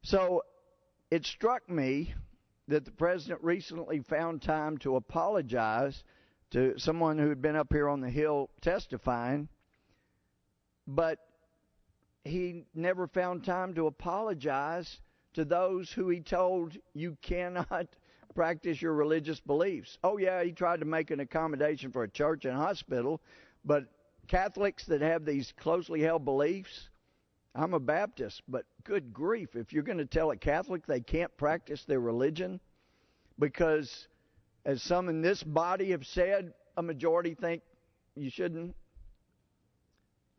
So it struck me that the president recently found time to apologize to someone who had been up here on the Hill testifying, but he never found time to apologize to those who he told you cannot practice your religious beliefs. Oh, yeah, he tried to make an accommodation for a church and hospital, but Catholics that have these closely held beliefs, I'm a Baptist, but good grief, if you're going to tell a Catholic they can't practice their religion because, as some in this body have said, a majority think you shouldn't,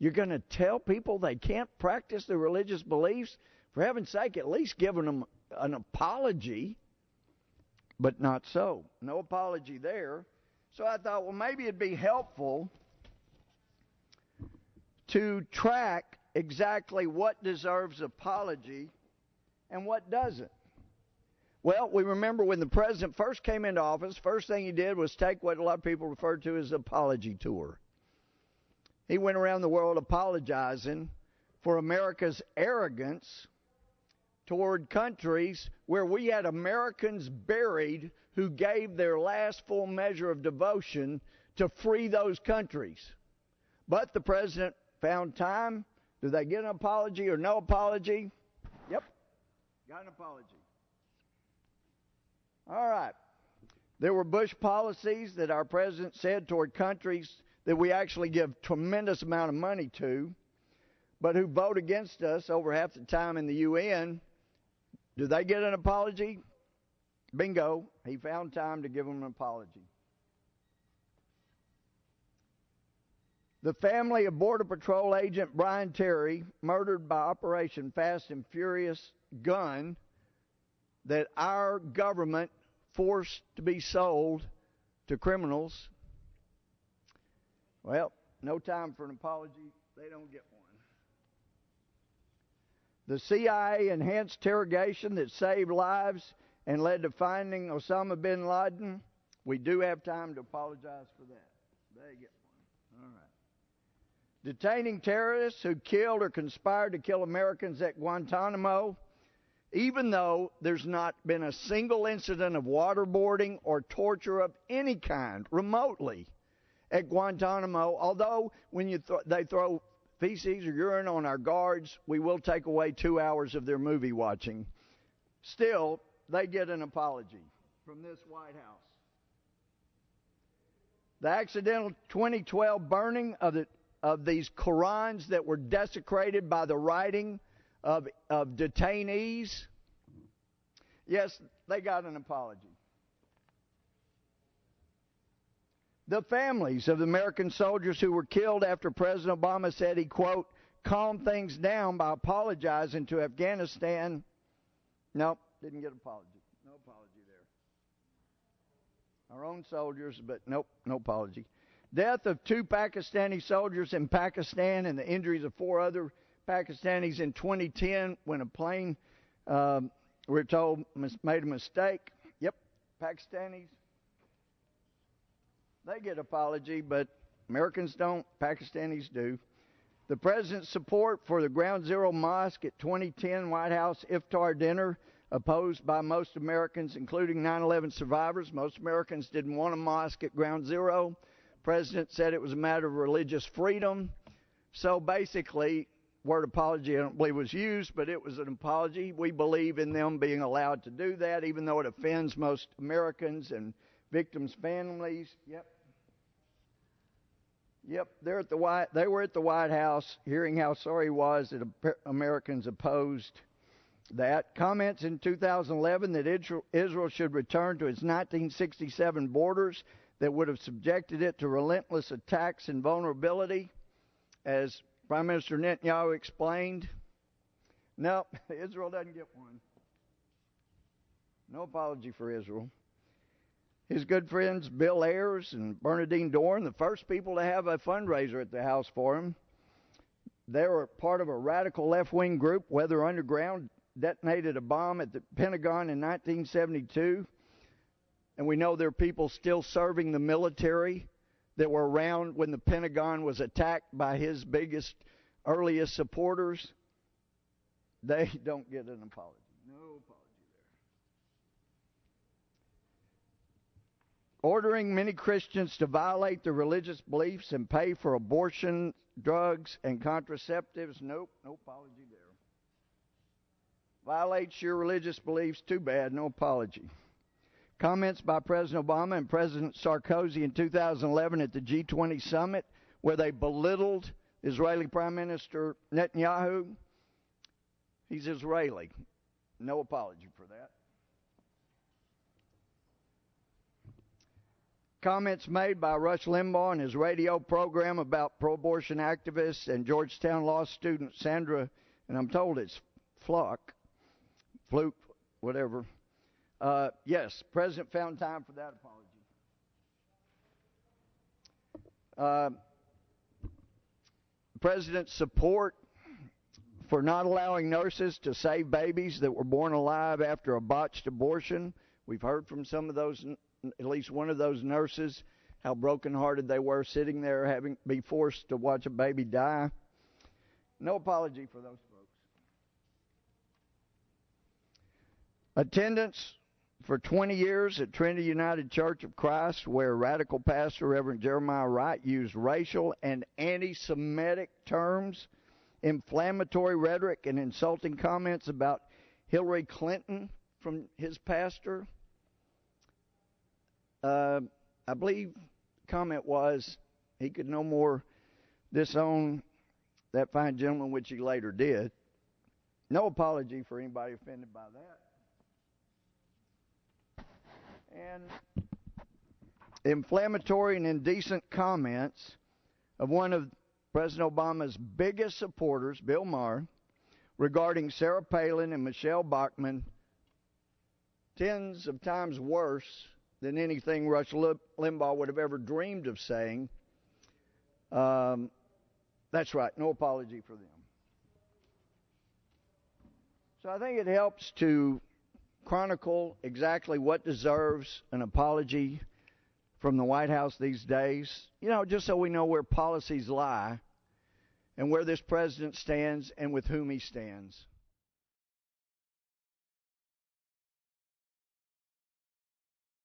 you're going to tell people they can't practice their religious beliefs? For heaven's sake, at least give them an apology. But not so. No apology there. So I thought, well, maybe it'd be helpful to track exactly what deserves apology and what doesn't. Well, we remember when the president first came into office, first thing he did was take what a lot of people refer to as the apology tour. He went around the world apologizing for America's arrogance toward countries where we had Americans buried who gave their last full measure of devotion to free those countries. But the president found time. Did they get an apology or no apology? Yep, got an apology. All right. There were Bush policies that our president said toward countries that we actually give tremendous amount of money to, but who vote against us over half the time in the UN. Do they get an apology? Bingo. He found time to give them an apology. The family of Border Patrol agent Brian Terry, murdered by Operation Fast and Furious gun that our government forced to be sold to criminals. Well, no time for an apology. They don't get one. The CIA enhanced interrogation that saved lives and led to finding Osama bin Laden. We do have time to apologize for that. They get one. All right. Detaining terrorists who killed or conspired to kill Americans at Guantanamo, even though there's not been a single incident of waterboarding or torture of any kind remotely at Guantanamo, although when they throw feces or urine on our guards, we will take away 2 hours of their movie watching. Still, they get an apology from this White House. The accidental 2012 burning of these Qurans that were desecrated by the writing of detainees, yes, they got an apology. The families of the American soldiers who were killed after President Obama said he, quote, calmed things down by apologizing to Afghanistan. Nope, didn't get an apology. No apology there. Our own soldiers, but nope, no apology. Death of 2 Pakistani soldiers in Pakistan and the injuries of 4 other Pakistanis in 2010 when a plane, we're told, made a mistake. Yep, Pakistanis. They get apology, but Americans don't. Pakistanis do. The president's support for the Ground Zero Mosque at 2010 White House iftar dinner, opposed by most Americans, including 9/11 survivors. Most Americans didn't want a mosque at Ground Zero. The president said it was a matter of religious freedom. So basically, word apology I don't believe was used, but it was an apology. We believe in them being allowed to do that, even though it offends most Americans and victims' families. Yep, they were at the White House hearing how sorry he was that Americans opposed that. Comments in 2011 that Israel should return to its 1967 borders that would have subjected it to relentless attacks and vulnerability. As Prime Minister Netanyahu explained, no, Israel doesn't get one. No apology for Israel. His good friends Bill Ayers and Bernadine Dohrn, the first people to have a fundraiser at the house for him. They were part of a radical left-wing group, Weather Underground, detonated a bomb at the Pentagon in 1972. And we know there are people still serving the military that were around when the Pentagon was attacked by his biggest, earliest supporters. They don't get an apology. No apology there. Ordering many Christians to violate their religious beliefs and pay for abortion, drugs, and contraceptives. Nope, no apology there. Violates your religious beliefs, too bad, no apology. Comments by President Obama and President Sarkozy in 2011 at the G20 summit where they belittled Israeli Prime Minister Netanyahu. He's Israeli. No apology for that. Comments made by Rush Limbaugh in his radio program about pro-abortion activists and Georgetown law student Sandra, and I'm told it's Fluke, whatever. Yes, President found time for that apology. President's support for not allowing nurses to save babies that were born alive after a botched abortion. We've heard from some of those, at least one of those nurses, how brokenhearted they were sitting there having be forced to watch a baby die. No apology for those folks. Attendance for 20 years at Trinity United Church of Christ, where radical pastor Reverend Jeremiah Wright used racial and anti-Semitic terms, inflammatory rhetoric, and insulting comments about Hillary Clinton from his pastor. I believe the comment was he could no more disown that fine gentleman, which he later did. No apology for anybody offended by that. And inflammatory and indecent comments of one of President Obama's biggest supporters, Bill Maher, regarding Sarah Palin and Michelle Bachmann, tens of times worse than anything Rush Limbaugh would have ever dreamed of saying. That's right, no apology for them. So I think it helps to chronicle exactly what deserves an apology from the White House these days, just so we know where policies lie and where this president stands and with whom he stands.